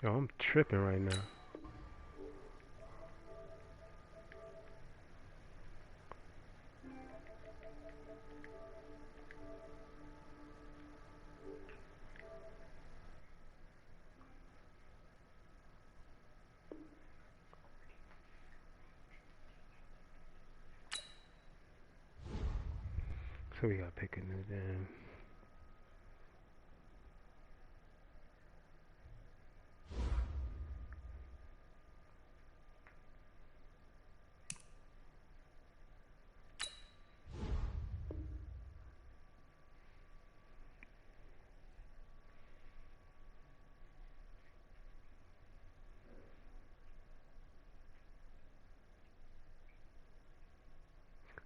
Yo, I'm tripping right now. So we gotta pick a new damn.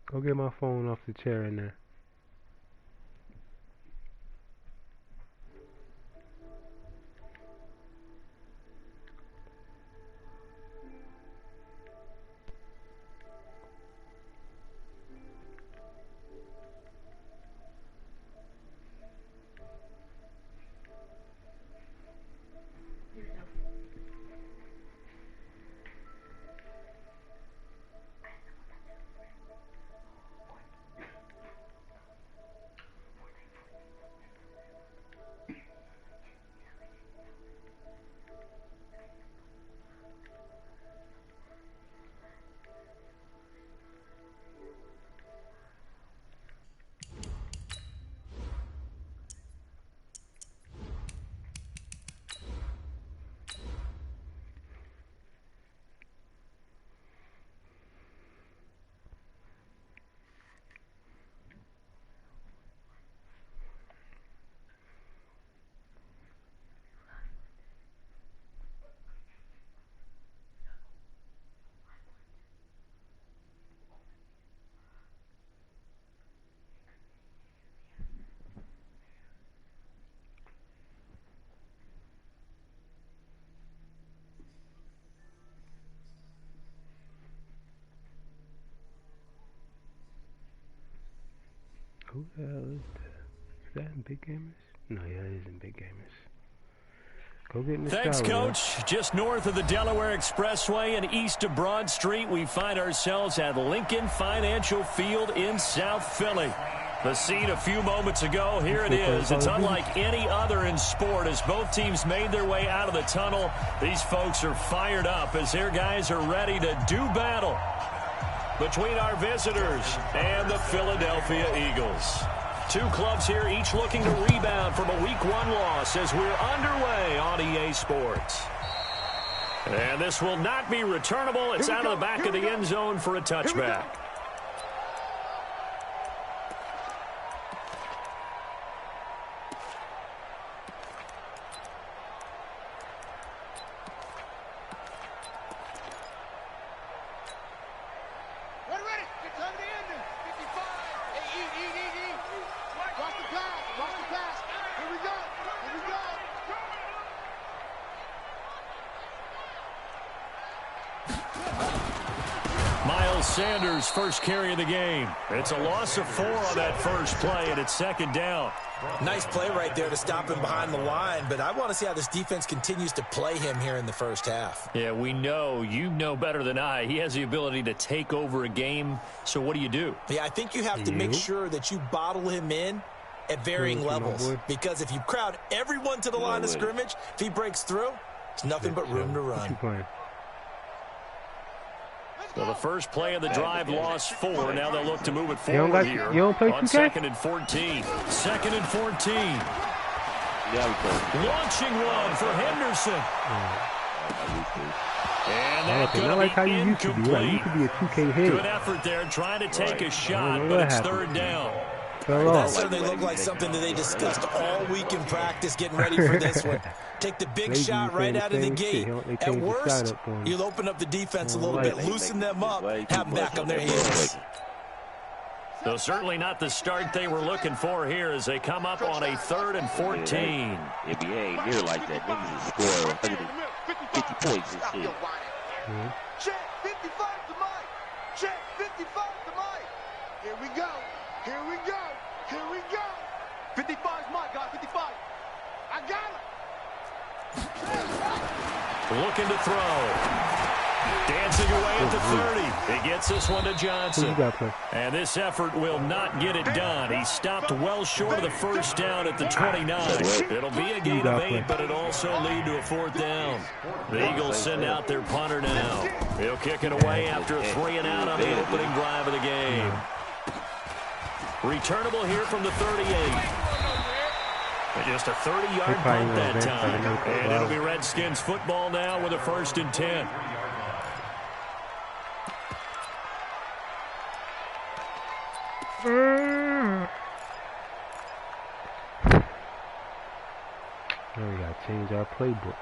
Go get my phone off the chair in there. Who the hell is that? Is that in Big Gamers? No, yeah, it is in Big Gamers. Go get in the Thanks, shower, Coach. man. Just north of the Delaware Expressway and east of Broad Street, we find ourselves at Lincoln Financial Field in South Philly. The scene a few moments ago, here it is. It's unlike any other in sport as both teams made their way out of the tunnel. These folks are fired up as their guys are ready to do battle between our visitors and the Philadelphia Eagles. Two clubs here, each looking to rebound from a Week 1 loss as we're underway on EA Sports. And this will not be returnable. It's out of the back of the end zone for a touchback. Sanders first carry of the game. It's a loss of 4 on that first play, and it's second down. Nice play right there to stop him behind the line, but I want to see how this defense continues to play him here in the first half. Yeah, we know. You know better than I. He has the ability to take over a game, so what do you do? Yeah, I think you have to make sure that you bottle him in at varying levels, because if you crowd everyone to the line of scrimmage, if he breaks through, it's nothing but room to run. So the first play of the drive lost 4. Now they'll look to move it forward here on second and 14. Second and 14. Launching one for Henderson. And that could be incomplete. Good effort there trying to take a shot, but it's third down. That certainly looked like something that they discussed all week in practice getting ready for this one. Take the big shot right out of the gate. At worst, you'll open up the defense a little bit, loosen them up, have them back on their heels. So certainly not the start they were looking for here as they come up on a 3rd and 14. NBA near like that. Niggas will score 150 points and shit. Check 55 to Mike. Check 55 to Mike. Here we go. Here we go. Here we go. 55's Mike, guys. 55. I got it. Looking to throw. Dancing away at the 30. He gets this one to Johnson. And this effort will not get it done. He stopped well short of the first down at the 29. It'll be a gain of 8, but it also lead to a 4th down. The Eagles send out their punter now. He'll kick it away after a 3 and out on the opening drive of the game. Returnable here from the 38. Just a 30-yard punt that time. And it'll be Redskins football now with a 1st and 10. Now we gotta change our playbook.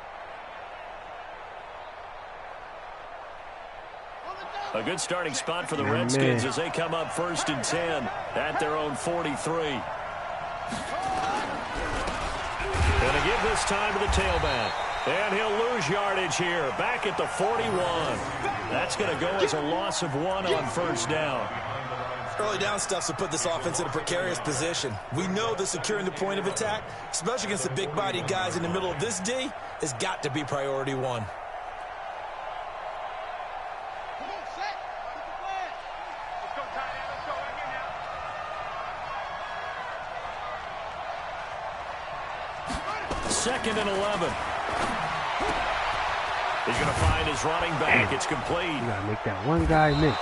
A good starting spot for the Redskins as they come up 1st and 10 at their own 43. Gonna give this time to the tailback. And he'll lose yardage here. Back at the 41. That's going to go as a loss of 1 on 1st down. Early down stuff to put this offense in a precarious position. We know that securing the point of attack, especially against the big-bodied guys in the middle of this D, has got to be priority 1. Second and 11. He's going to find his running back. It's complete. You got to make that one guy miss.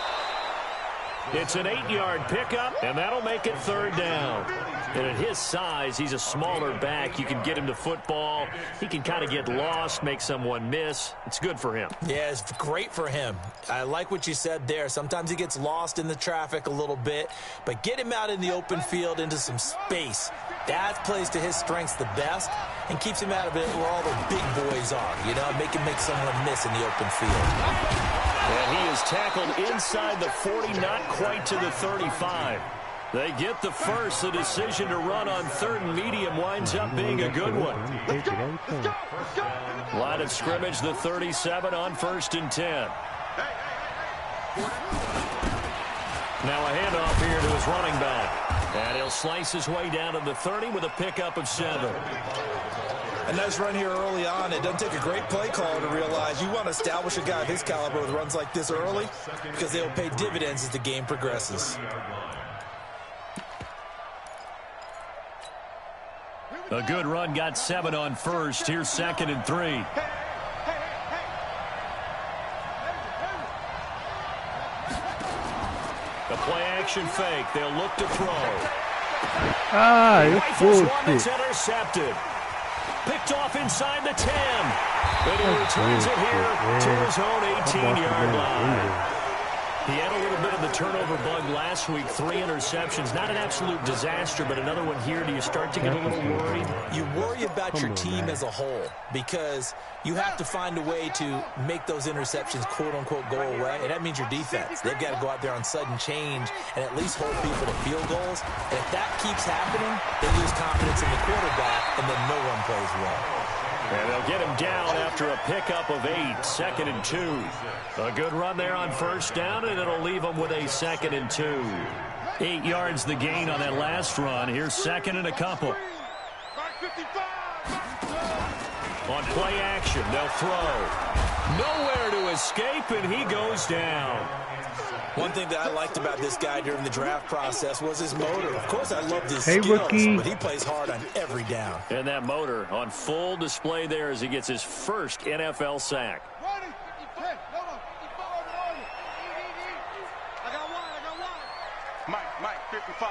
It's an 8-yard pickup, and that'll make it 3rd down. And at his size, he's a smaller back. You can get him to football. He can kind of get lost, make someone miss. It's good for him. Yeah, it's great for him. I like what you said there. Sometimes he gets lost in the traffic a little bit, but get him out in the open field into some space. That plays to his strengths the best and keeps him out of it where all the big boys are. You know, make him make someone miss in the open field. And he is tackled inside the 40, not quite to the 35. They get the first. The decision to run on 3rd and medium winds up being a good one. Line of scrimmage, the 37 on 1st and 10. Now a handoff here to his running back. And he'll slice his way down to the 30 with a pickup of 7. A nice run here early on. It doesn't take a great play caller to realize you want to establish a guy of his caliber with runs like this early because they'll pay dividends as the game progresses. A good run got 7 on 1st. Here's 2nd and 3. The play action fake. They'll look to throw. It's bullshit. It's intercepted. Picked off inside the 10. But he returns it here to his own 18-yard line. He had a little bit of the turnover bug last week. 3 interceptions. Not an absolute disaster, but another one here. Do you start to get a little worried? You worry about your team as a whole because you have to find a way to make those interceptions, quote-unquote, go away. And that means your defense. They've got to go out there on sudden change and at least hold people to field goals. And if that keeps happening, they lose confidence in the quarterback, and then no one plays well. And they'll get him down after a pickup of 8, 2nd and 2. A good run there on 1st down, and it'll leave them with a 2nd and 2. 8 yards the gain on that last run. Here's 2nd and a couple. On play action, they'll throw. Nowhere to escape, and he goes down. One thing that I liked about this guy during the draft process was his motor. Of course, I loved his skills, but he plays hard on every down. And that motor on full display there as he gets his first NFL sack. Mike, 55.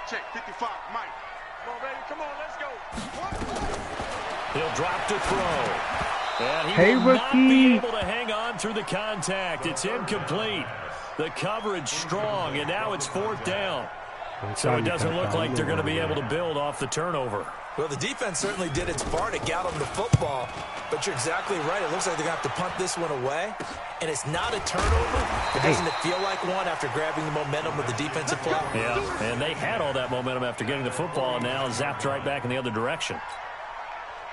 Check, 55, Mike. Come on, baby, come on, let's go. He'll drop to throw. And he will not be able to hang on through the contact. It's incomplete. The coverage strong, and now it's 4th down. So it doesn't look like they're going to be able to build off the turnover. Well, the defense certainly did its part to get them the football, but you're exactly right. It looks like they're going to have to punt this one away, and it's not a turnover, but doesn't it feel like one after grabbing the momentum with the defensive play? Yeah, and they had all that momentum after getting the football, and now zapped right back in the other direction.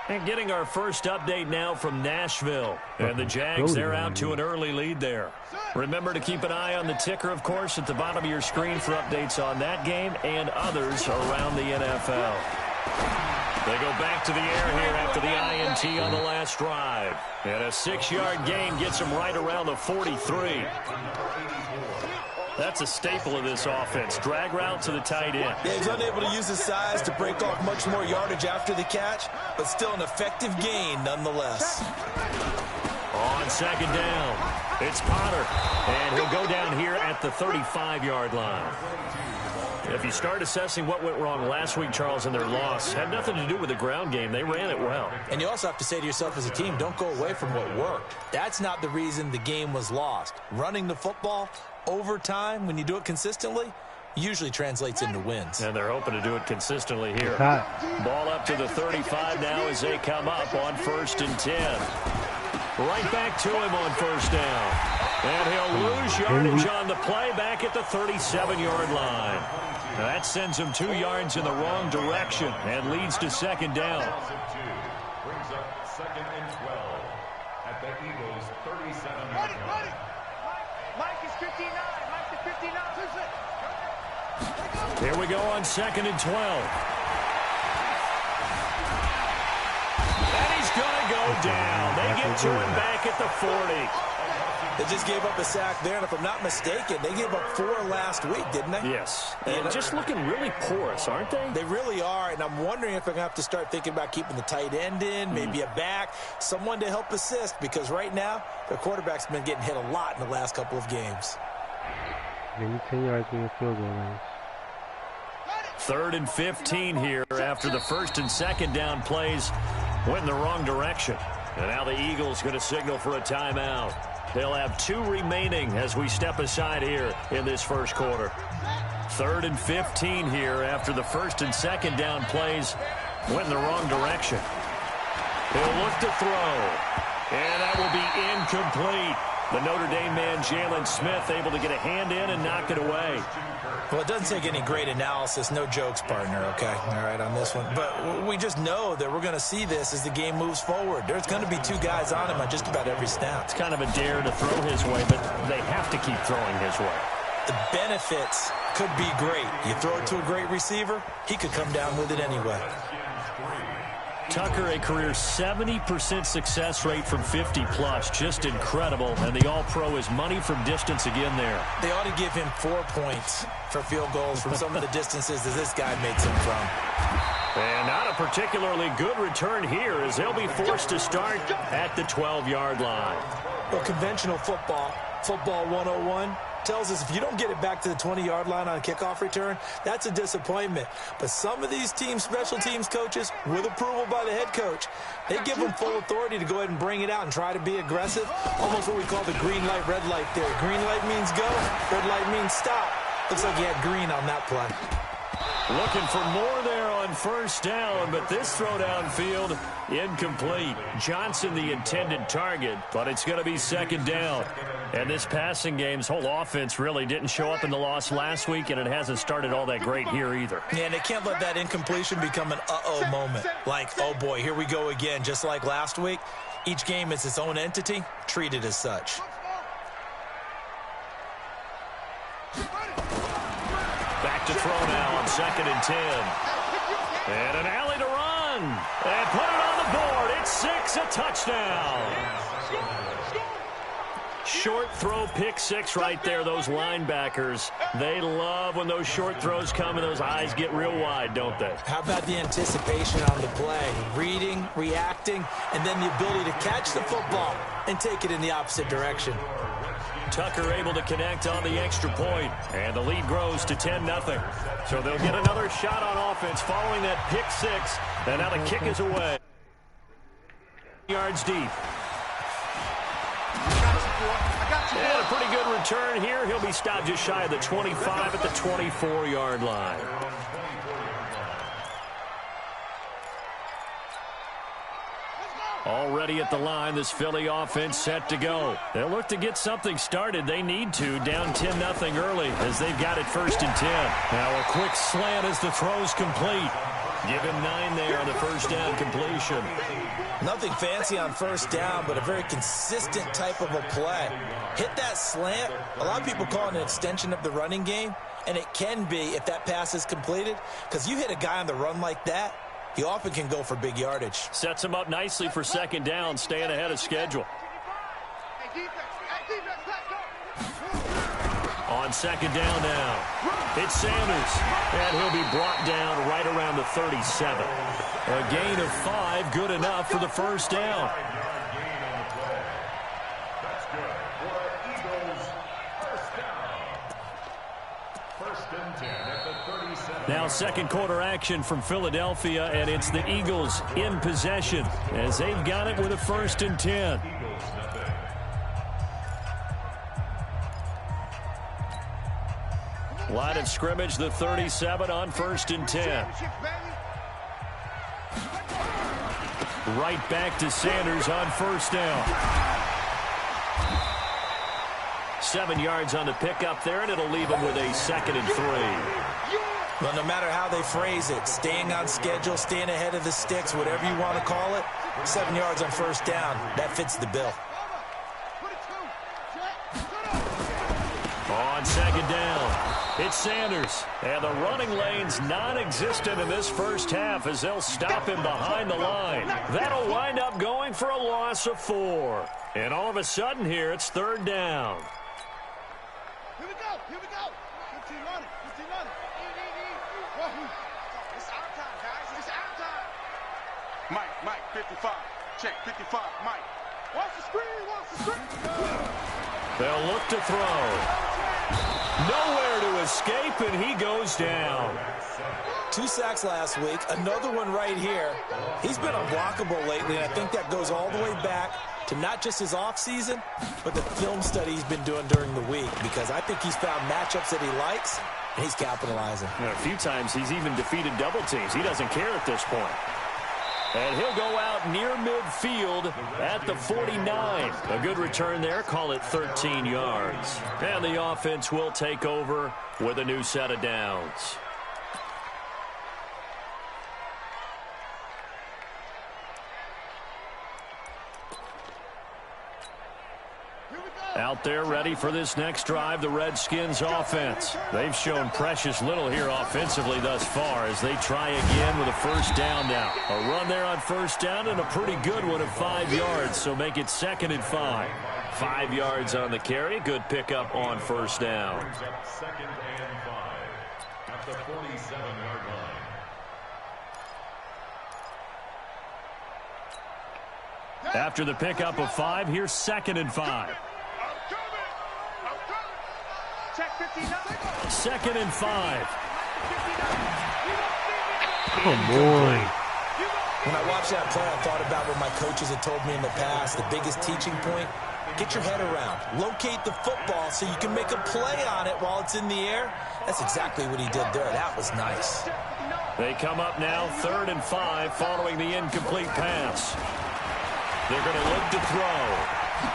And getting our first update now from Nashville. And the Jags, they're out to an early lead there. Remember to keep an eye on the ticker, of course, at the bottom of your screen for updates on that game and others around the NFL. They go back to the air here after the INT on the last drive. And a 6-yard gain gets them right around the 43. That's a staple of this offense. Drag route to the tight end. Yeah, he's unable to use his size to break off much more yardage after the catch, but still an effective gain nonetheless. On second down, it's Potter. And he'll go down here at the 35-yard line. If you start assessing what went wrong last week, Charles, in their loss, had nothing to do with the ground game. They ran it well. And you also have to say to yourself as a team, don't go away from what worked. That's not the reason the game was lost. Running the football over time, when you do it consistently, usually translates into wins. And they're hoping to do it consistently here. Ball up to the 35 now as they come up on 1st and 10. Right back to him on 1st down. And he'll lose yardage on the play back at the 37-yard line. Now that sends him 2 yards in the wrong direction and leads to 2nd down. Brings up 2nd and 12 at the Eagles' 37-yard line. Mike is 59. Mike is 59. Here we go on 2nd and 12. And he's going to go down. They get to him back at the 40. They just gave up a sack there, and if I'm not mistaken, they gave up 4 last week, didn't they? Yes. And just looking really porous, aren't they? They really are, and I'm wondering if I'm going to have to start thinking about keeping the tight end in, maybe a back, someone to help assist, because right now, their quarterback's been getting hit a lot in the last couple of games. Maybe 10 yards in the field goal range. 3rd and 15 here after the 1st and 2nd down plays went in the wrong direction. And now the Eagles going to signal for a timeout. They'll have 2 remaining as we step aside here in this first quarter. 3rd and 15 here after the 1st and 2nd down plays went in the wrong direction. He'll look to throw. And that will be incomplete. The Notre Dame man, Jalen Smith, able to get a hand in and knock it away. Well, it doesn't take any great analysis. No jokes, partner, okay? All right, on this one. But we just know that we're going to see this as the game moves forward. There's going to be 2 guys on him on just about every snap. It's kind of a dare to throw his way, but they have to keep throwing his way. The benefits could be great. You throw it to a great receiver, he could come down with it anyway. Tucker, a career 70% success rate from 50-plus. Just incredible. And the All-Pro is money from distance again there. They ought to give him 4 points for field goals from some of the distances that this guy makes them from. And not a particularly good return here as they'll be forced to start at the 12-yard line. Well, conventional football 101, tells us if you don't get it back to the 20-yard line on a kickoff return, that's a disappointment. But some of these teams, special teams coaches, with approval by the head coach, they give them full authority to go ahead and bring it out and try to be aggressive. Almost what we call the green light, red light theory. Green light means go, red light means stop. Looks like he had green on that play. Looking for more there on 1st down, but this throw downfield, incomplete. Johnson the intended target, but it's going to be 2nd down. And this passing game's whole offense really didn't show up in the loss last week, and it hasn't started all that great here either. Yeah, and they can't let that incompletion become an uh-oh moment. Like, oh boy, here we go again, just like last week. Each game is its own entity, treated as such. Back to throw now on 2nd and 10. And an alley to run. And put it on the board. It's 6, a touchdown. Short throw, pick 6 right there. Those linebackers, they love when those short throws come and those eyes get real wide, don't they? How about the anticipation on the play? Reading, reacting, and then the ability to catch the football and take it in the opposite direction. Tucker able to connect on the extra point, and the lead grows to 10-0. So they'll get another shot on offense following that pick 6, and now the kick is away. Yards deep. And a pretty good return here. He'll be stopped just shy of the 25 at the 24-yard line. Already at the line, this Philly offense set to go. They'll look to get something started. They need to, down 10-0 early as they've got it 1st and 10. Now a quick slant as the throw's complete. Give him 9 there on the 1st down completion. Nothing fancy on 1st down, but a very consistent type of a play. Hit that slant. A lot of people call it an extension of the running game, and it can be if that pass is completed, because you hit a guy on the run like that, He often can go for big yardage. Sets him up nicely for second down, staying ahead of schedule. On second down now, it's Sanders, and he'll be brought down right around the 37. A gain of 5, good enough for the first down. That's good for the Eagles. First down. First and 10 at the 37. Now second quarter action from Philadelphia, and it's the Eagles in possession as they've got it with a first and 10. Line of scrimmage, the 37 on first and 10. Right back to Sanders on first down. 7 yards on the pickup there, and it'll leave him with a second and 3. Well, no matter how they phrase it, staying on schedule, staying ahead of the sticks, whatever you want to call it, 7 yards on first down, that fits the bill. On second down, it's Sanders, and the running lane's non-existent in this first half as they'll stop him behind the line. That'll wind up going for a loss of 4. And all of a sudden here, it's third down. Here we go. 15 on it. It's our time, guys. It's our time. Mike, 55. Check, 55, Mike. Watch the screen. They'll look to throw. Nowhere to escape, and he goes down. 2 sacks last week, another one right here. He's been unblockable lately, and I think that goes all the way back to not just his offseason, but the film study he's been doing during the week, because I think he's found matchups that he likes, and he's capitalizing. A few times he's even defeated double teams. He doesn't care at this point. And he'll go out near midfield at the 49. A good return there. Call it 13 yards. And the offense will take over with a new set of downs. Out there ready for this next drive, the Redskins offense. They've shown precious little here offensively thus far as they try again with a first down now. A run there on first down and a pretty good one of 5 yards, so make it second and 5. 5 yards on the carry, good pickup on first down. Second and 5 at the 47-yard line. After the pickup of 5, here's second and 5. Second and 5. Come on. When I watched that play, I thought about what my coaches had told me in the past. The biggest teaching point, get your head around. Locate the football so you can make a play on it while it's in the air. That's exactly what he did there. That was nice. They come up now, third and 5, following the incomplete pass. They're going to look to throw.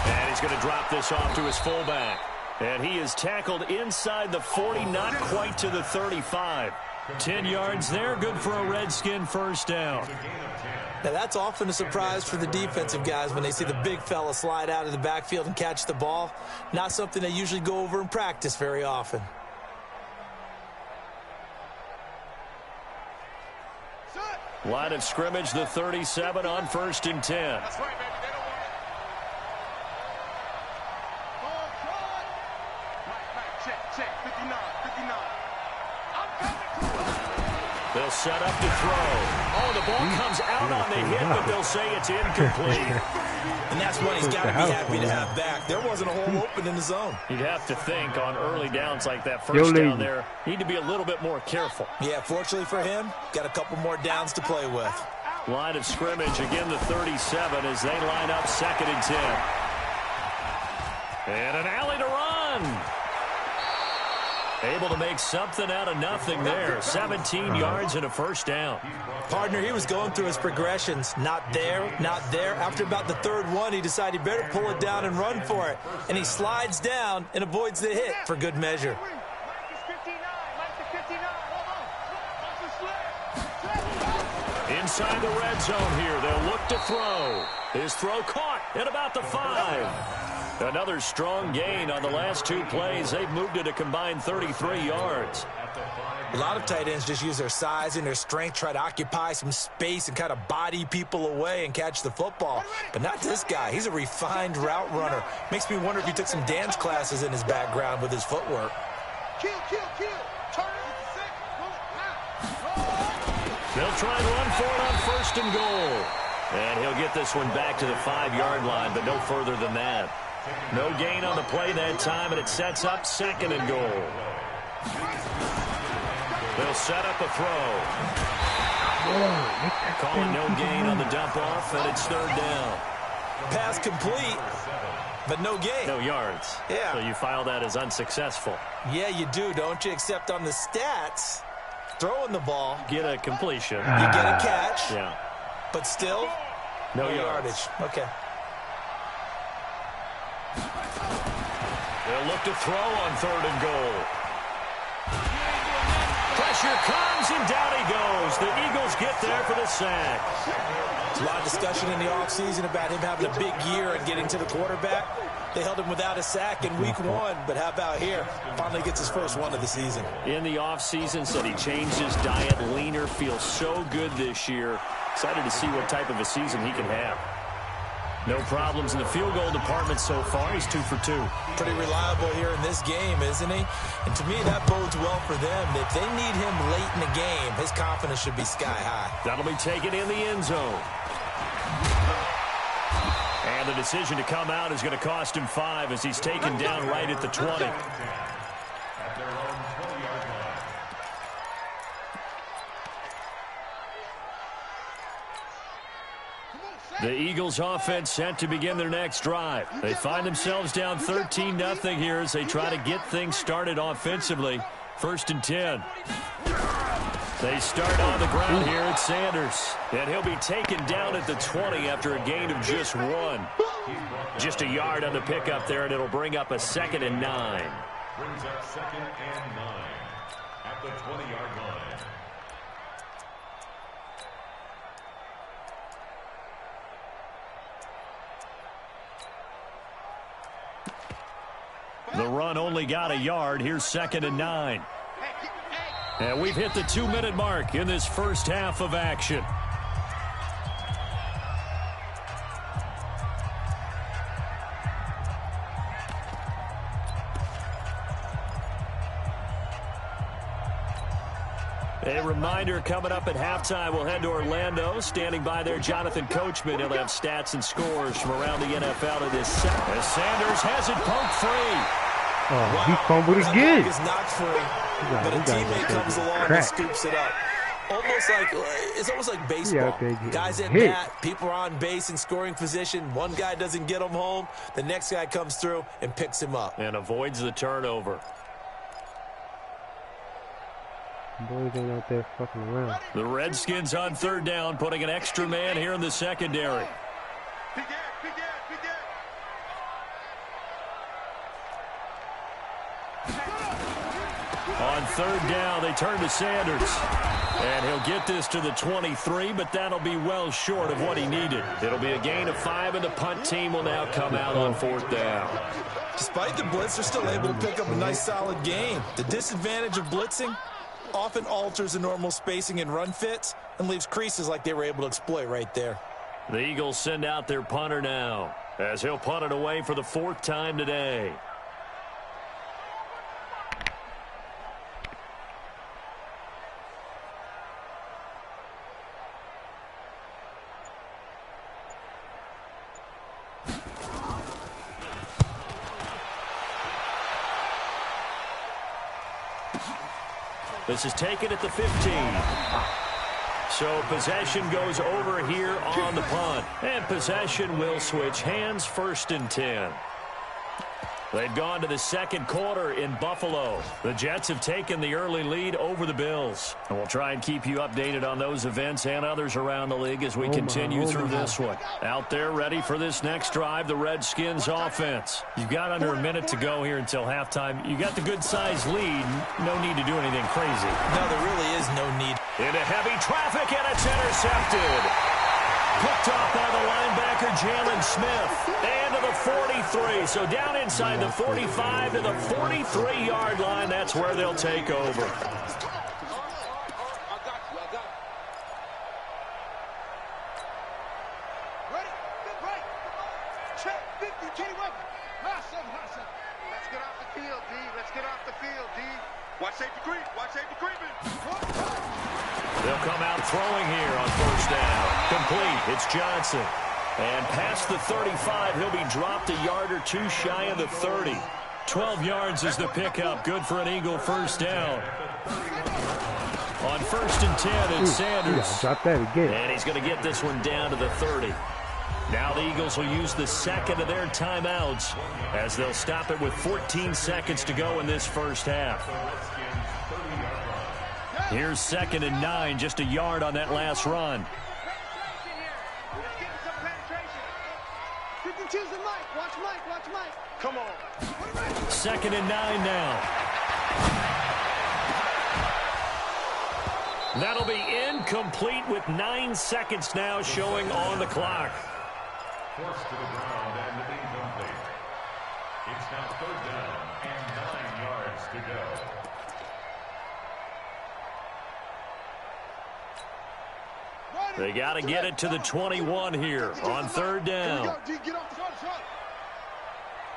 And he's going to drop this off to his fullback. And he is tackled inside the 40, not quite to the 35. 10 yards there, good for a Redskin first down. Now, that's often a surprise for the defensive guys when they see the big fella slide out of the backfield and catch the ball. Not something they usually go over in practice very often. Line of scrimmage, the 37 on first and 10. That's right, baby. They don't want it. Mike, check. 59. They'll set up to throw. Oh, the ball comes out on the hit, but they'll say it's incomplete. And that's one he's got to be happy to have back. There wasn't a hole open in the zone. You'd have to think on early downs like that first down there, need to be a little bit more careful. Yeah, fortunately for him, got a couple more downs to play with. Line of scrimmage, again the 37 as they line up second and 10. And an alley to run. Able to make something out of nothing there. 17 yards and a first down. Partner, he was going through his progressions. Not there, not there. After about the third one, he decided he better pull it down and run for it. And he slides down and avoids the hit for good measure. Inside the red zone here, they'll look to throw. His throw caught at about the 5. Another strong gain on the last 2 plays. They've moved it a combined 33 yards. At the 5 A lot of tight ends just use their size and their strength, try to occupy some space and kind of body people away and catch the football. But not this guy. He's a refined route runner. Makes me wonder if he took some dance classes in his background with his footwork. Kill. Turn it. They'll try and run for it on 1st and goal. And he'll get this one back to the 5-yard line, but no further than that. No gain on the play that time, and it sets up 2nd and goal. They'll set up a throw. Call it no gain on the dump off, and it's 3rd down. Pass complete, but no gain. No yards. Yeah. So you file that as unsuccessful. Yeah, you do, don't you? Except on the stats, throwing the ball. Get a completion. You get a catch. Yeah. But still, no yardage. Okay. They'll look to throw on 3rd and goal. Pressure comes, and down he goes. The Eagles get there for the sack. There's a lot of discussion in the offseason about him having a big year and getting to the quarterback. They held him without a sack in week 1, but how about here? Finally gets his first one of the season. In the offseason, said he changed his diet, leaner, feels so good this year. Excited to see what type of a season he can have. No problems in the field goal department so far. He's 2 for 2. Pretty reliable here in this game, isn't he? And to me, that bodes well for them. If they need him late in the game, his confidence should be sky high. That'll be taken in the end zone. And the decision to come out is going to cost him 5 as he's taken down right at the 20. The Eagles offense set to begin their next drive. They find themselves down 13-0 here as they try to get things started offensively. 1st and 10. They start on the ground here at Sanders. And he'll be taken down at the 20 after a gain of just 1. Just a yard on the pickup there, and it'll bring up a 2nd and 9. Brings up 2nd and 9 at the 20-yard line. The run only got a yard. Here's 2nd and 9. And we've hit the 2-minute mark in this first half of action. A reminder, coming up at halftime, we'll head to Orlando. Standing by there, Jonathan Coachman. He'll have stats and scores from around the NFL in this set. As Sanders has it poked free. Oh, he fumbled again. He's not free, but a teammate comes along and scoops it up. It's almost like baseball. Guys at bat, people are on base in scoring position. One guy doesn't get him home. The next guy comes through and picks him up. And avoids the turnover. Boys ain't out there fucking around. The Redskins on 3rd down, putting an extra man here in the secondary. On 3rd down, they turn to Sanders. And he'll get this to the 23, but that'll be well short of what he needed. It'll be a gain of 5, and the punt team will now come out on 4th down. Despite the blitz, they're still able to pick up a nice, solid gain. The disadvantage of blitzing often alters the normal spacing and run fits and leaves creases like they were able to exploit right there. The Eagles send out their punter now as he'll punt it away for the 4th time today. This is taken at the 15. So possession goes over here on the punt. And possession will switch hands. 1st and 10. They've gone to the 2nd quarter in Buffalo. The Jets have taken the early lead over the Bills. And we'll try and keep you updated on those events and others around the league as we continue through this one. Out there ready for this next drive, the Redskins offense. You've got under a minute to go here until halftime. You got the good-sized lead. No need to do anything crazy. No, there really is no need. Into heavy traffic, and it's intercepted. Picked off by the linebacker, Jalen Smith. And to the 43. So down inside the 45 to the 43-yard line. That's where they'll take over. field, D. Let's get off the field, D. Watch safety creep. Watch safety creeping. They'll come out throwing here on first down. Complete. It's Johnson. And past the 35, he'll be dropped a yard or two shy of the 30. 12 yards is the pickup. Good for an Eagle first down. On first and 10, it's Sanders. Drop that again. And he's going to get this one down to the 30. Now the Eagles will use the second of their timeouts as they'll stop it with 14 seconds to go in this first half. Here's 2nd and 9, just a yard on that last run. 52's the Mike. Watch Mike. Watch Mike. Come on. 2nd and 9 now. That'll be incomplete with 9 seconds now showing on the clock. Forced to the ground and incomplete. It's now 3rd down and 9 yards to go. They got to get it to the 21 here on 3rd down. Get off the front.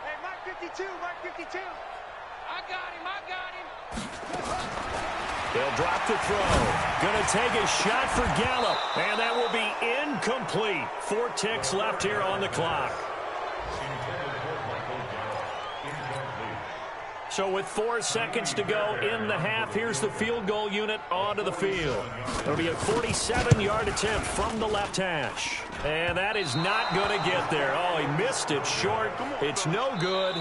Hey, Mike 52. Mike 52. I got him. They'll drop the throw. Going to take a shot for Gallup. And that will be incomplete. 4 ticks left here on the clock. So with 4 seconds to go in the half, here's the field goal unit onto the field. It'll be a 47-yard attempt from the left hash. And that is not going to get there. Oh, he missed it short. It's no good.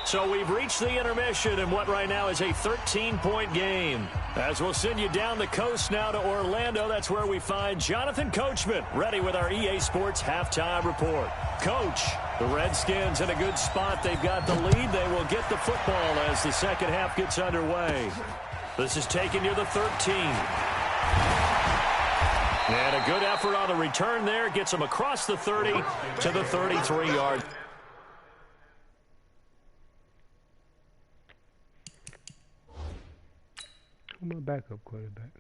So we've reached the intermission in what right now is a 13-point game. As we'll send you down the coast now to Orlando, that's where we find Jonathan Coachman ready with our EA Sports halftime report. Coach, the Redskins in a good spot. They've got the lead. They will get the football as the second half gets underway. This is taken near the 13. And a good effort on the return there. Gets them across the 30 to the 33-yard. My backup quarterback.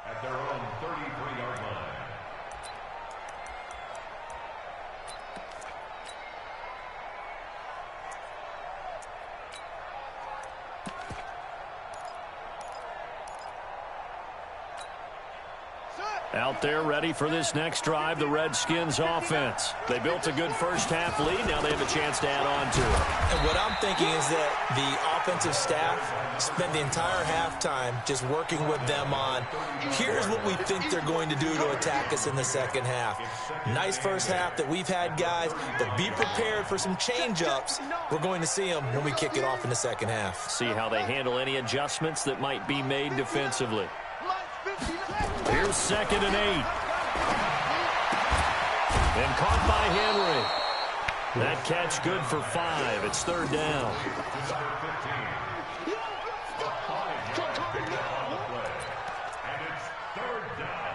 At their own 33-yard line. Out there ready for this next drive, the Redskins offense. They built a good first half lead. Now they have a chance to add on to it. And what I'm thinking is that the offensive staff spent the entire halftime just working with them on, here's what we think they're going to do to attack us in the second half. Nice first half that we've had, guys, but be prepared for some change-ups. We're going to see them when we kick it off in the second half. See how they handle any adjustments that might be made defensively. Here's 2nd and 8. And caught by Henry. That catch good for 5. It's 3rd down. And it's 3rd down.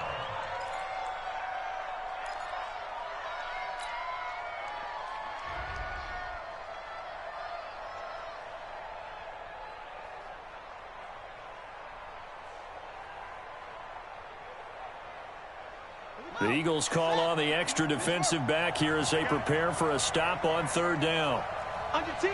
The Eagles call on the extra defensive back here as they prepare for a stop on 3rd down. Under 10.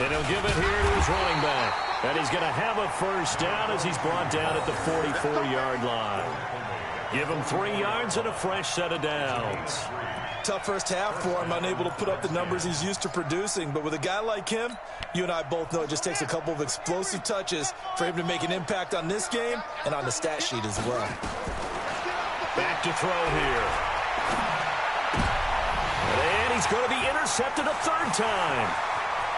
And he'll give it here to his running back. And he's going to have a first down as he's brought down at the 44-yard line. Give him 3 yards and a fresh set of downs. Tough first half for him, unable to put up the numbers he's used to producing. But with a guy like him, you and I both know it just takes a couple of explosive touches for him to make an impact on this game and on the stat sheet as well. Back to throw here. And he's going to be intercepted a 3rd time.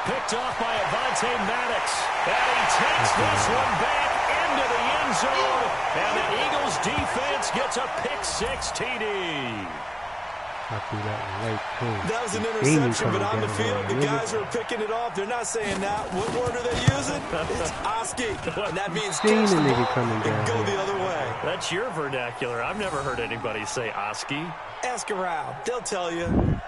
Picked off by Avonte Maddox. And he takes this one back into the end zone. And the Eagles defense gets a pick 6 TD. I threw that one right to him. That was an interception, but on the field, the guys who are picking it off, they're not saying that. What word are they using? It's Oski. And that means catch the ball and go the other way. That's your vernacular. I've never heard anybody say Oski. Ask around. They'll tell you.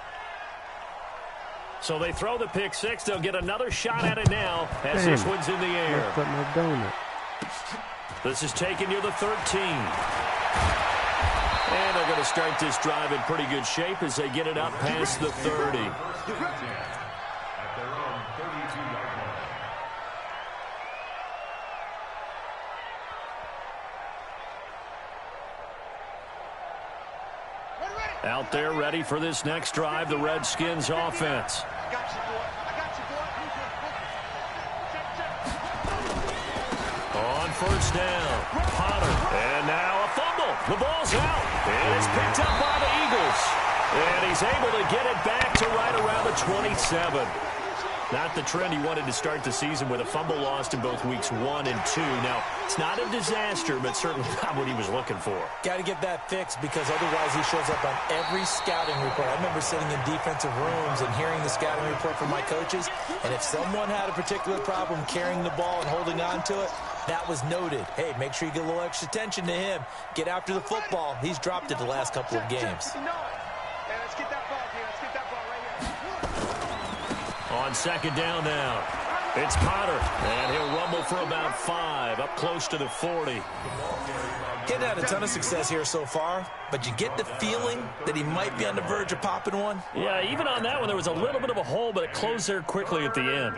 So they throw the pick six. They'll get another shot at it now as this one's in the air. Messed up my donut. This is taken near the 13. And they're going to start this drive in pretty good shape as they get it up past the 30. Out there ready for this next drive, the Redskins offense. On first down, Potter, and now a fumble. The ball's out, and it's picked up by the Eagles. And he's able to get it back to right around the 27. Not the trend he wanted to start the season with a fumble lost in both weeks 1 and 2. Now, it's not a disaster, but certainly not what he was looking for. Got to get that fixed because otherwise he shows up on every scouting report. I remember sitting in defensive rooms and hearing the scouting report from my coaches, and if someone had a particular problem carrying the ball and holding on to it, that was noted. Hey, make sure you get a little extra attention to him. Get after the football. He's dropped it the last couple of games. Let's get that ball here. Let's get that ball right here. On second down now, it's Potter, and he'll rumble for about 5, up close to the 40. Getting had a ton of success here so far, but you get the feeling that he might be on the verge of popping one. Yeah, even on that one, there was a little bit of a hole, but it closed there quickly at the end.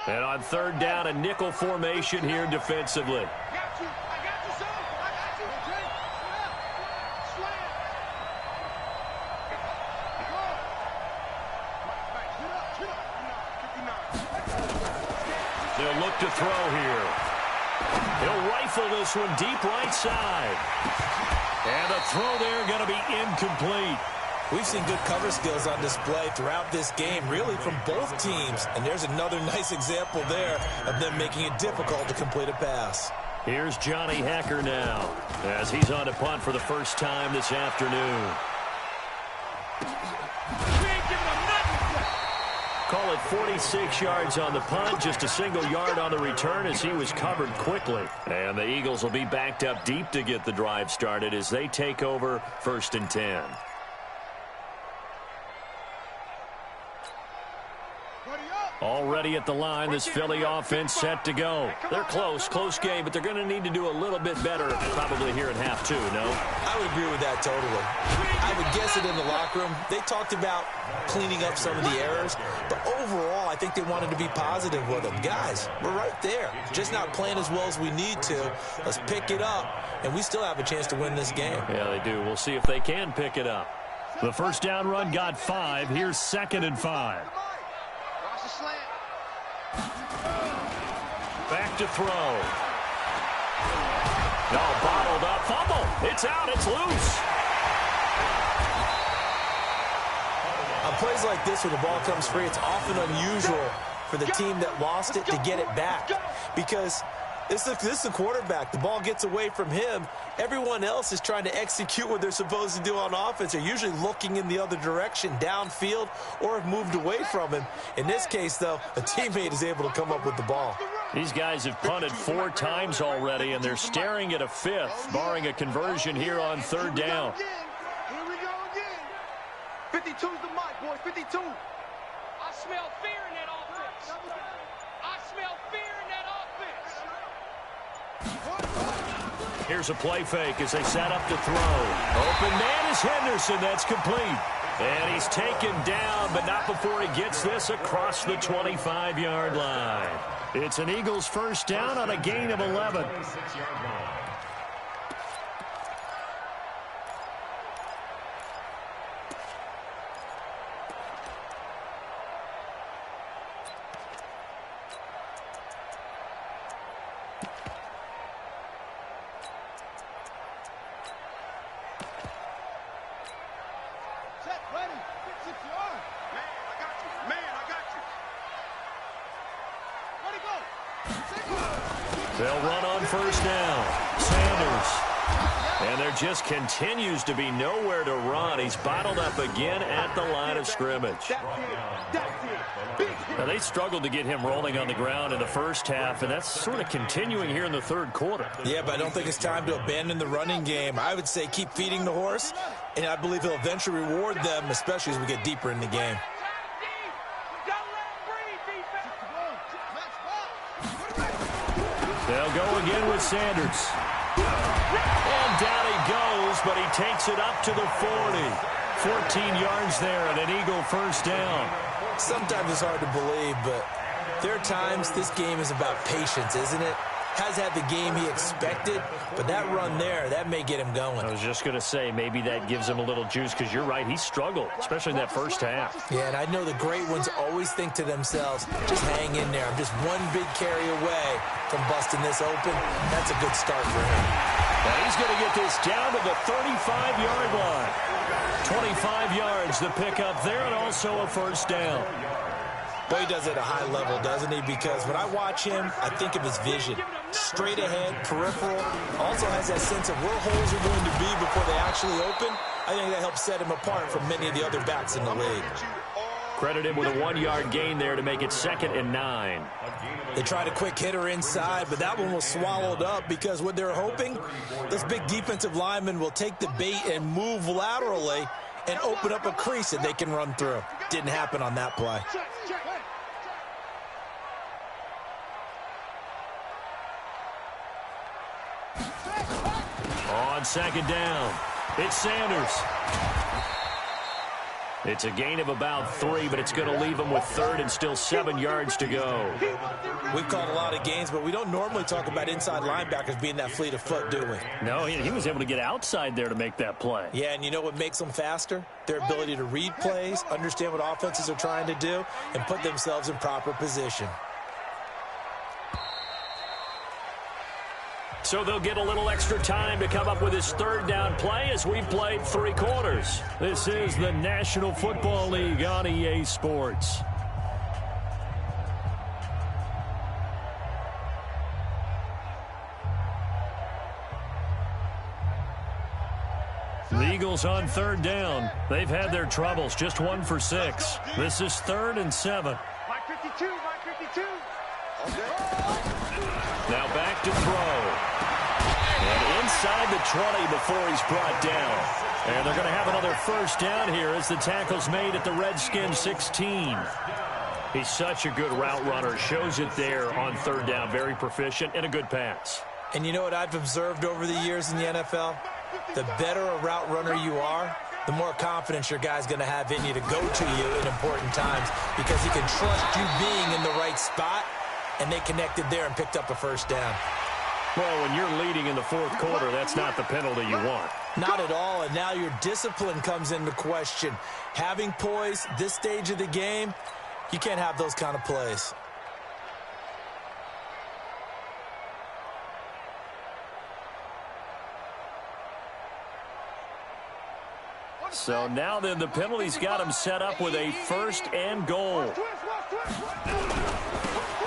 And on third down, a nickel formation here defensively. They'll look to throw here. He'll rifle this one deep right side. And the throw there going to be incomplete. We've seen good cover skills on display throughout this game, really from both teams. And there's another nice example there of them making it difficult to complete a pass. Here's Johnny Hacker now as he's on to punt for the first time this afternoon. Call it 46 yards on the punt, just a single yard on the return as he was covered quickly. And the Eagles will be backed up deep to get the drive started as they take over 1st and 10. Already at the line, this Philly offense set to go. They're close game, but they're going to need to do a little bit better probably here in half 2, no? I would agree with that totally. I would guess it in the locker room. They talked about cleaning up some of the errors, but overall, I think they wanted to be positive with them. Guys, we're right there. Just not playing as well as we need to. Let's pick it up, and we still have a chance to win this game. Yeah, they do. We'll see if they can pick it up. The first down run got 5. Here's 2nd and 5. Back to throw. No, bottled up. Fumble. It's out. It's loose. On plays like this where the ball comes free, it's often unusual for the team that lost it to get it back. Because this is the quarterback. The ball gets away from him. Everyone else is trying to execute what they're supposed to do on offense. They're usually looking in the other direction, downfield, or have moved away from him. In this case, though, a teammate is able to come up with the ball. These guys have punted 4 times already, and they're staring at a 5th, barring a conversion here on 3rd down. Here we go again. 52's the mic, boy. 52. I smell fear in that offense. I smell fear in that offense. Here's a play fake as they set up to throw. Open man is Henderson. That's complete. And he's taken down, but not before he gets this across the 25-yard line. It's an Eagles first down on a gain of 11. They'll run on first down. Sanders. And there just continues to be nowhere to run. He's bottled up again at the line of scrimmage. Now, they struggled to get him rolling on the ground in the first half, and that's sort of continuing here in the third quarter. Yeah, but I don't think it's time to abandon the running game. I would say keep feeding the horse, and I believe he'll eventually reward them, especially as we get deeper in the game. They'll go again with Sanders. And down he goes, but he takes it up to the 40. 14 yards there and an Eagle first down. Sometimes it's hard to believe, but there are times this game is about patience, isn't it? Has had the game he expected, but that run there, that may get him going. I was just going to say, maybe that gives him a little juice, because you're right, he struggled, especially in that first half. Yeah, and I know the great ones always think to themselves, just hang in there. I'm just one big carry away from busting this open. That's a good start for him. Now he's going to get this down to the 35-yard line. 25 yards the pickup there, and also a first down. Boy, he does it at a high level, doesn't he? Because when I watch him, I think of his vision. Straight ahead, peripheral. Also has that sense of where holes are going to be before they actually open. I think that helps set him apart from many of the other backs in the league. Credit him with a 1-yard gain there to make it 2nd and 9. They tried a quick hitter inside, but that one was swallowed up because what they're hoping, those big defensive linemen will take the bait and move laterally and open up a crease that they can run through. Didn't happen on that play. On 2nd down, it's Sanders. It's a gain of about 3, but it's going to leave him with 3rd and still 7 yards to go. We've called a lot of games, but we don't normally talk about inside linebackers being that fleet of foot, do we? No, he was able to get outside there to make that play. Yeah, and you know what makes them faster? Their ability to read plays, understand what offenses are trying to do, and put themselves in proper position. So they'll get a little extra time to come up with his 3rd down play as we've played 3 quarters. This is the National Football League on EA Sports. The Eagles on 3rd down. They've had their troubles, just 1 for 6. This is 3rd and 7. Mike 52, Mike 52. Now back to throw. And inside the 20 before he's brought down. And they're going to have another first down here as the tackle's made at the Redskins 16. He's such a good route runner. Shows it there on 3rd down. Very proficient and a good pass. And you know what I've observed over the years in the NFL? The better a route runner you are, the more confidence your guy's going to have in you to go to you in important times because he can trust you being in the right spot, and they connected there and picked up a first down. Well, when you're leading in the 4th quarter, that's not the penalty you want. Not at all, and now your discipline comes into question. Having poise this stage of the game, you can't have those kind of plays. So now then the penalty's got him set up with a 1st and goal.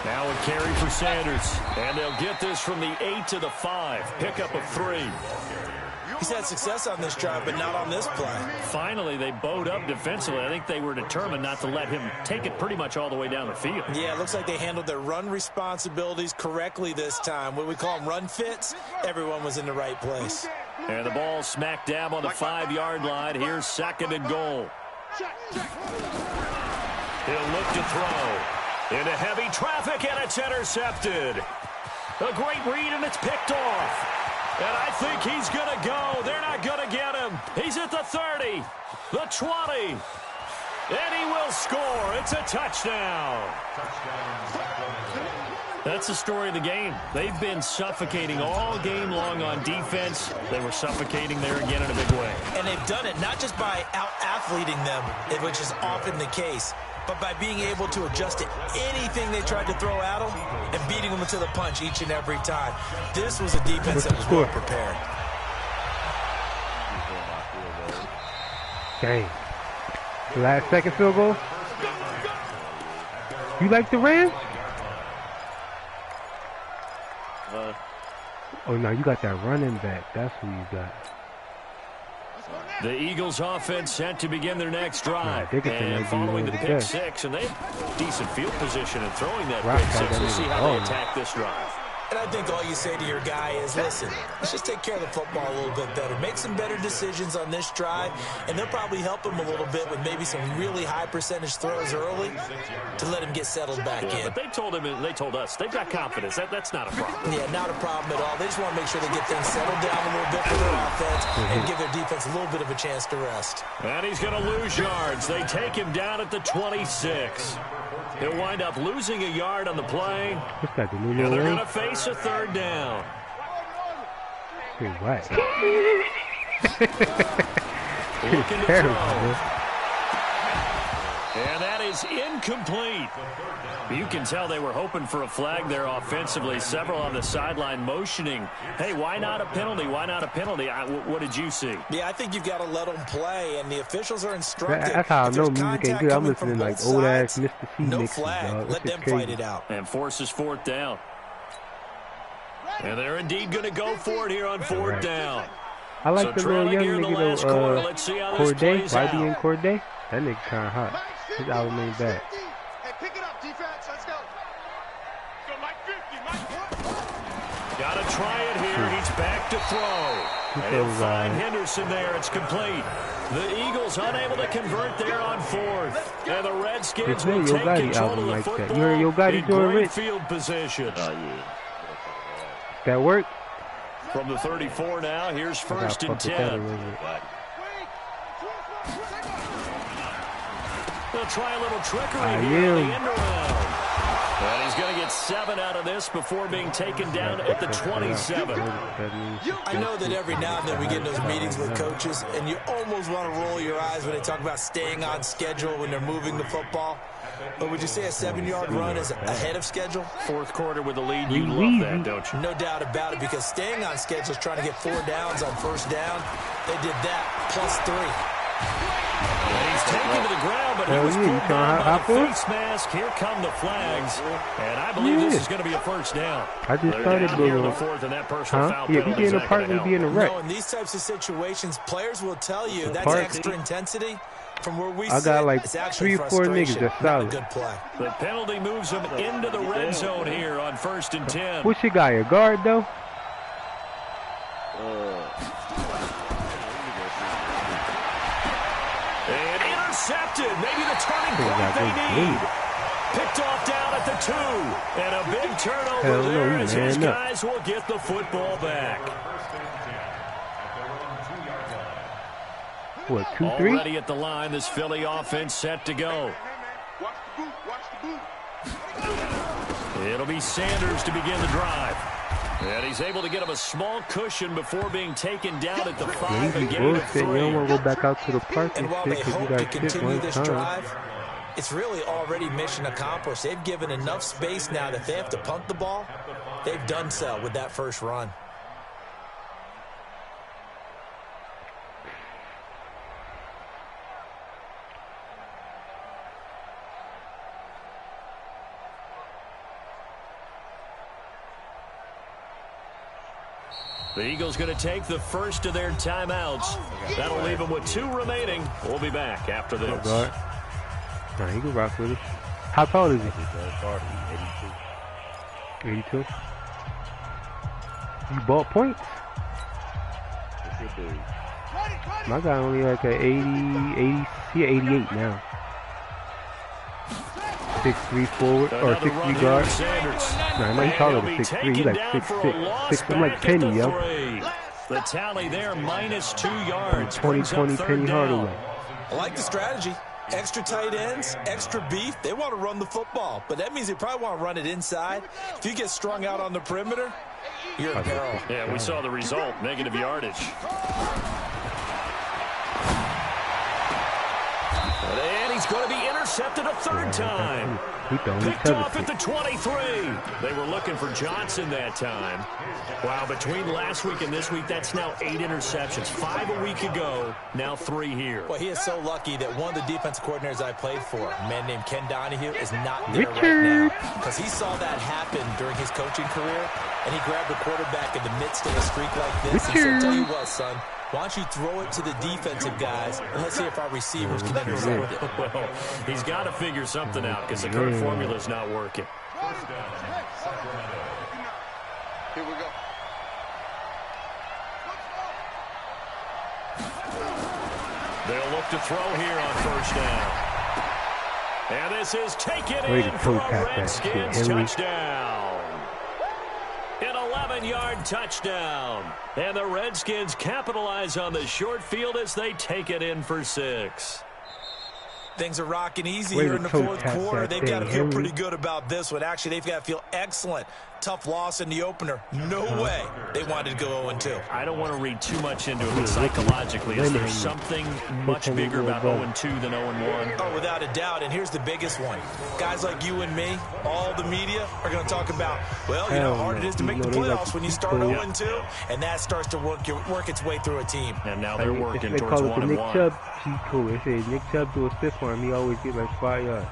Now a carry for Sanders. And they'll get this from the 8 to the 5. Pickup of 3. He's had success on this drive, but not on this play. Finally, they bowed up defensively. I think they were determined not to let him take it pretty much all the way down the field. Yeah, it looks like they handled their run responsibilities correctly this time. What we call them run fits, everyone was in the right place. And the ball smack dab on the 5-yard line. Here's 2nd and goal. He'll look to throw. Into heavy traffic, and it's intercepted. A great read, and it's picked off. And I think he's going to go. They're not going to get him. He's at the 30, the 20, and he will score. It's a touchdown. That's the story of the game. They've been suffocating all game long on defense. They were suffocating there again in a big way. And they've done it not just by out-athleting them, which is often the case, but by being able to adjust to anything they tried to throw at them and beating them to the punch each and every time. This was a defense that was well prepared. Dang. Last second field goal. You like the Rams? Oh, no, you got that running back. That's who you got. The Eagles offense set to begin their next drive. And following the pick six, and they have decent field position in throwing that pick six. We'll see how they attack this drive. And I think all you say to your guy is, listen, let's just take care of the football a little bit better. Make some better decisions on this drive, and they'll probably help him a little bit with maybe some really high percentage throws early to let him get settled back in. But they told him, and they told us, they've got confidence. That's not a problem. Yeah, not a problem at all. They just want to make sure they get things settled down a little bit for their offense and give their defense a little bit of a chance to rest. And he's going to lose yards. They take him down at the 26. He'll wind up losing a yard on the play. And they're going to face a third down. What? Looking to throw. And that is incomplete. You can tell they were hoping for a flag there offensively. Several on the sideline motioning. Hey, why not a penalty? Why not a penalty? What did you see? Yeah, I think you've got to let them play, and the officials are instructed. That's how I know music ain't good. I'm listening to like old ass Mr. C no mixes, flag. dog. Let them fight it out. And forces fourth down. And they're indeed going to go for it here on fourth down. I like the little young nigga though, Corday. YB Corday. That nigga kind of hot. His album ain't bad. Hey, pick it up, defense. Let's go. Go, Mike 50, Mike. Got to try it here. He's back to throw. And he'll find Henderson there. It's complete. The Eagles unable to convert there on fourth. And the Redskins will take control of the football in great field position. That work? From the 34 now, here's first and 10. They'll try a little trickery here on the end around. And he's going to get 7 out of this before being taken down at the 27. I know that every now and then we get in those meetings with coaches, and you almost want to roll your eyes when they talk about staying on schedule when they're moving the football. But would you say a 7-yard run is ahead of schedule? Fourth quarter with the lead, you love that, don't you? No doubt about it, because staying on schedule is trying to get 4 downs on first down. They did that, plus 3. And he's taken to the ground, but he was pulled down by the face mask. Here come the flags, and I believe this is going to be a first down. I just started here in the fourth, and that personal foul penalty. Yeah, be in a park and be in a wreck. No, in these types of situations, players will tell you that's extra intensity. From where we I got like 3 or 4 niggas that's solid. Good play. The penalty moves him into the red zone here on first and 10. What's your guy, a guard though? And intercepted. Maybe the turning point they need. Picked off down at the 2. And a big turnover there as his guys will get the football back. What, 2-3? Already at the line, this Philly offense set to go. Watch the boot. Watch the boot. It'll be Sanders to begin the drive. And he's able to get him a small cushion before being taken down at the 5 and gain of 3. You don't want to go back out to the park and while shit they because you hope to got shit continue one this time. drive, it's really already mission accomplished. They've given enough space now that if they have to punt the ball, they've done so with that first run. The Eagles going to take the first of their timeouts. That'll leave them with 2 remaining. We'll be back after this. Oh, nah, he can rock with it. How tall is he? 82. You bought points? My guy only like a 80, he 88 now. 6'3" forward, or 6'3" guard. Nah, he's taller than 6'3", he's like 6'6". I'm like Penny, yo. The tally there, -2 yards. 20 Penny Hardaway. I like the strategy. Extra tight ends, extra beef. They want to run the football, but that means they probably want to run it inside. If you get strung out on the perimeter, you're in peril. Yeah, we saw the result, negative yardage. And he's going to be intercepted. intercepted a third time. Picked off at the 23. They were looking for Johnson that time. Wow, between last week and this week, that's now 8 interceptions. 5 a week ago, now 3 here. Well, he is so lucky that one of the defense coordinators I played for, a man named Ken Donahue, is not there right now. Because he saw that happen during his coaching career, and he grabbed the quarterback in the midst of a streak like this. He said, tell you what, son, why don't you throw it to the defensive guys, and let's see if our receivers can intercept it. Well, he's got to figure something out because the current formula is not working. Here we go. They'll look to throw here on first down. And this is taken in for a Redskins touchdown. An 11-yard touchdown. And the Redskins capitalize on the short field as they take it in for 6. Things are rocking easy here in the fourth quarter. They've got to feel pretty good about this one. Actually, they've got to feel excellent. Tough loss in the opener. No way they wanted to go 0-2. I don't want to read too much into it, but psychologically, is there something much bigger about 0-2 than 0-1? Oh, without a doubt, and here's the biggest one. Guys like you and me, all the media, are going to talk about, well, you know how hard it is to make the playoffs when you start 0-2, and that starts to work its way through a team. And now they're working towards 1-1. Nick Chubb cheat code. They say Nick Chubb do a stiff arm, he always get like 5 yards.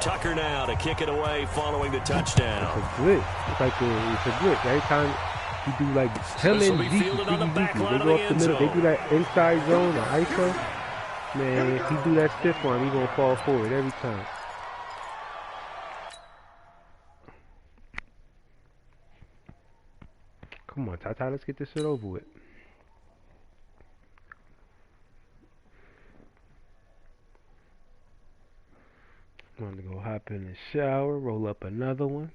Tucker now to kick it away following the touchdown. It's a blitz. It's a blitz. Every time you do like him and Zeke, they go up the middle. They do that inside zone or ISO. Man, if he do that stiff arm, he gonna fall forward every time. Come on, Tata, let's get this shit over with. I'm gonna go hop in the shower, roll up another one.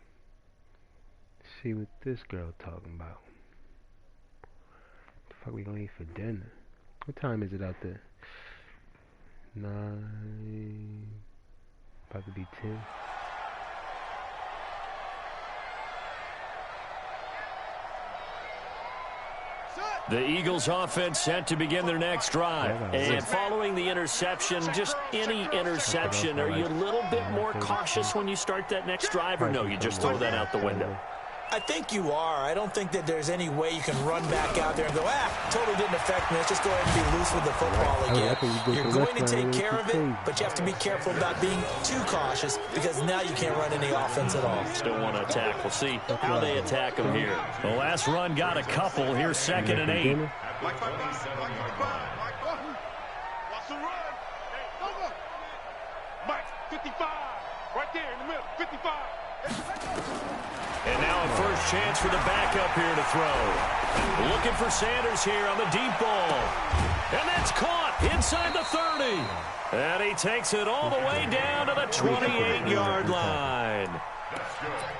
See what this girl talking about. What the fuck we gonna eat for dinner? What time is it out there? 9. About to be 10. The Eagles offense set to begin their next drive. And following the interception, just any interception, are you a little bit more cautious when you start that next drive, or no, you just throw that out the window? I think you are. I don't think that there's any way you can run back out there and go, totally didn't affect me. Let's just go ahead and be loose with the football again. You're going to take care of it, but you have to be careful about being too cautious because now you can't run any offense at all. Still want to attack. We'll see how they attack them here. The last run got a couple. Here's 2nd and 8. Watch the run. Mike, 55. Right there in the middle. 55. And now a first chance for the backup here to throw. Looking for Sanders here on the deep ball. And that's caught inside the 30. And he takes it all the way down to the 28-yard line.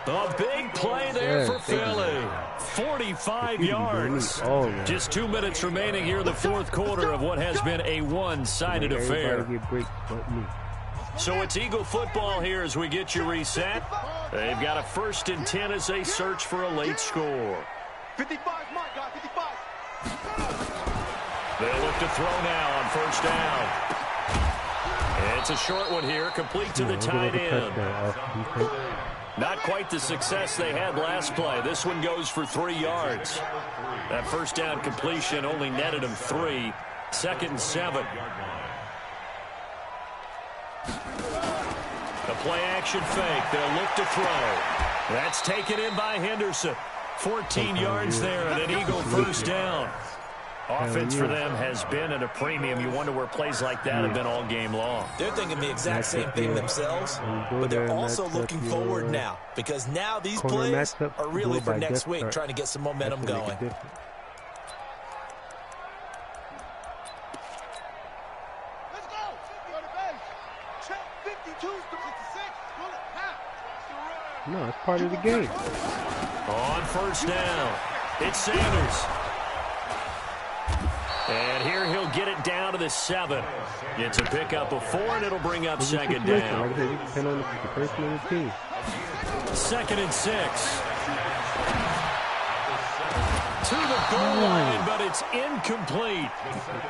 A big play there for Philly. 45 yards. Just 2 minutes remaining here in the fourth quarter of what has been a one-sided affair. So it's Eagle football here as we get you reset. They've got a 1st and 10 as they search for a late score. 55, Mike, guys, 55. They'll look to throw now on first down. It's a short one here, complete to the tight end. Not quite the success they had last play. This one goes for 3 yards. That first down completion only netted him 3. 2nd and 7. The play-action fake. They'll look to throw. That's taken in by Henderson. 14 yards there and an Eagle first down. Offense for them has been at a premium. You wonder where plays like that have been all game long. They're thinking the exact same thing themselves, but they're also looking forward now because now these plays are really for next week, trying to get some momentum going. No, it's part of the game. On first down, it's Sanders. And here he'll get it down to the 7. It's a pickup of 4, and it'll bring up 2nd down. Like I said, you depend on the person on the team. 2nd and 6. to the goal line, but it's incomplete.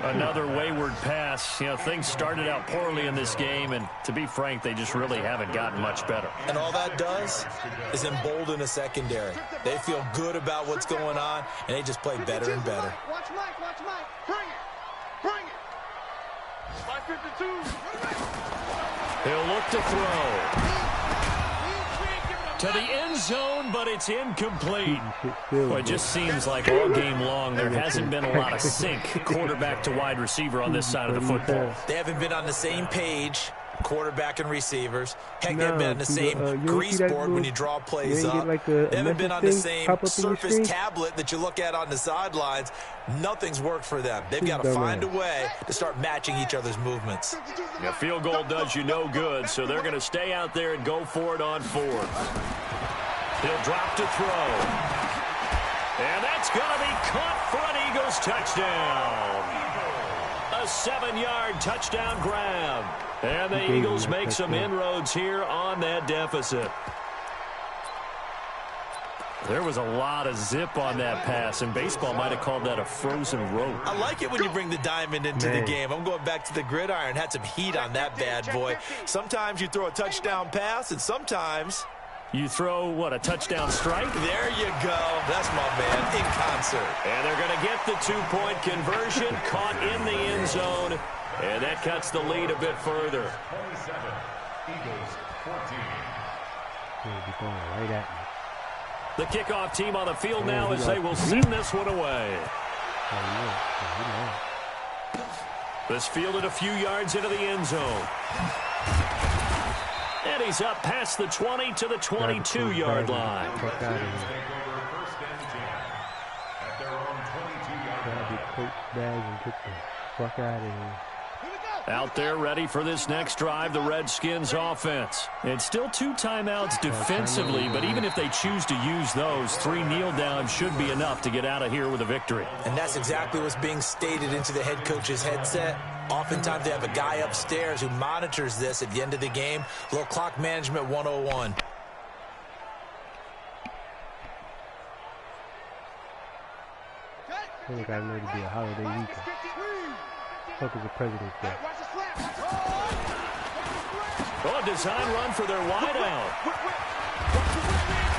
Another wayward pass. You know, things started out poorly in this game, and to be frank, they just really haven't gotten much better. And all that does is embolden a secondary. They feel good about what's going on, and they just play better and better. Watch Mike, watch Mike. Bring it. Bring it. Mike 52. He'll look to throw. To the end zone, but it's incomplete. Well, it just seems like all game long there hasn't been a lot of sync quarterback to wide receiver on this side of the football. They haven't been on the same page, quarterback and receivers. Heck, they haven't been on the same grease board when you draw plays up. They haven't been on the same Surface tablet that you look at on the sidelines. Nothing's worked for them. They've got to find a way to start matching each other's movements. A field goal does you no good, so they're going to stay out there and go for it on fourth. He'll drop to throw. And that's going to be caught for an Eagles touchdown. A 7-yard touchdown grab. And the Eagles make some inroads here on that deficit. There was a lot of zip on that pass, and baseball might have called that a frozen rope. I like it when you bring the diamond into the game. I'm going back to the gridiron. Had some heat on that bad boy. Sometimes you throw a touchdown pass, and sometimes you throw, what, a touchdown strike? There you go. That's my man, in concert. And they're going to get the two-point conversion, caught in the end zone, and that cuts the lead a bit further. 27, Eagles 14. He's going right at me. The kickoff team on the field now as they will send this one away. This fielded a few yards into the end zone. And he's up past the 20 to the 22-yard line. Out there ready for this next drive, the Redskins offense. It's still 2 timeouts defensively, but even if they choose to use those, 3 kneel downs should be enough to get out of here with a victory. And that's exactly what's being stated into the head coach's headset. Oftentimes they have a guy upstairs who monitors this at the end of the game. A little clock management 101. I think I know to be a holiday weekend. What the fuck is the President's Day? Oh, a design run for their wideout.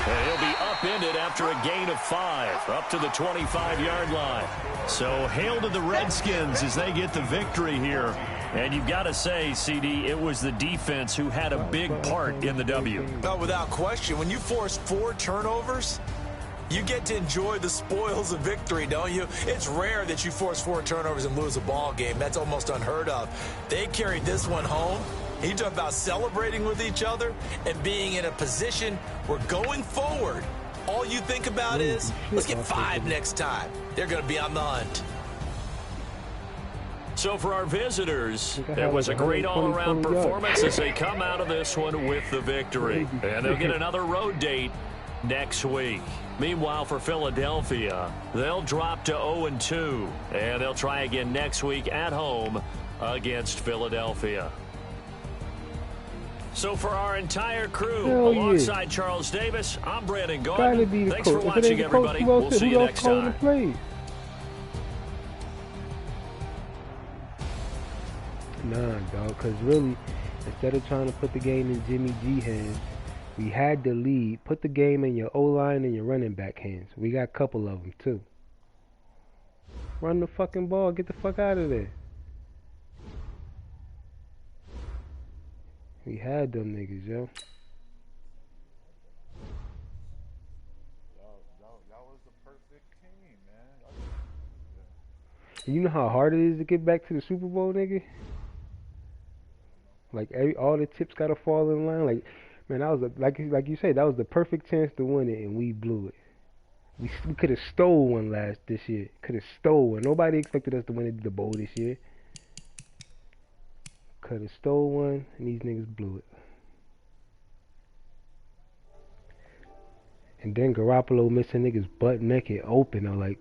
And he'll be upended after a gain of 5, up to the 25-yard line. So hail to the Redskins as they get the victory here. And you've got to say, CD, it was the defense who had a big part in the W. Oh, without question. When you force 4 turnovers, you get to enjoy the spoils of victory, don't you? It's rare that you force 4 turnovers and lose a ball game. That's almost unheard of. They carried this one home. You talk about celebrating with each other and being in a position where going forward, all you think about is, let's get 5 next time. They're going to be on the hunt. So for our visitors, it was a great all-around performance as they come out of this one with the victory. And they'll get another road date next week. Meanwhile, for Philadelphia, they'll drop to 0-2, and they'll try again next week at home against Philadelphia. So for our entire crew, alongside Charles Davis, I'm Brandon Gordon. Thanks for watching, everybody. We'll see you next time. Nah, dog, because really, instead of trying to put the game in Jimmy G hands, we had the lead. Put the game in your O-line and your running back hands. We got a couple of them, too. Run the fucking ball. Get the fuck out of there. We had them niggas, yo. Y'all was the perfect team, man. You know how hard it is to get back to the Super Bowl, nigga? Like, all the chips gotta fall in line. Like, man, that was like you said, that was the perfect chance to win it, and we blew it. We could have stole one this year. Could have stole one. Nobody expected us to win the bowl this year. Could have stole one, and these niggas blew it. And then Garoppolo missing niggas butt naked open. I'm like,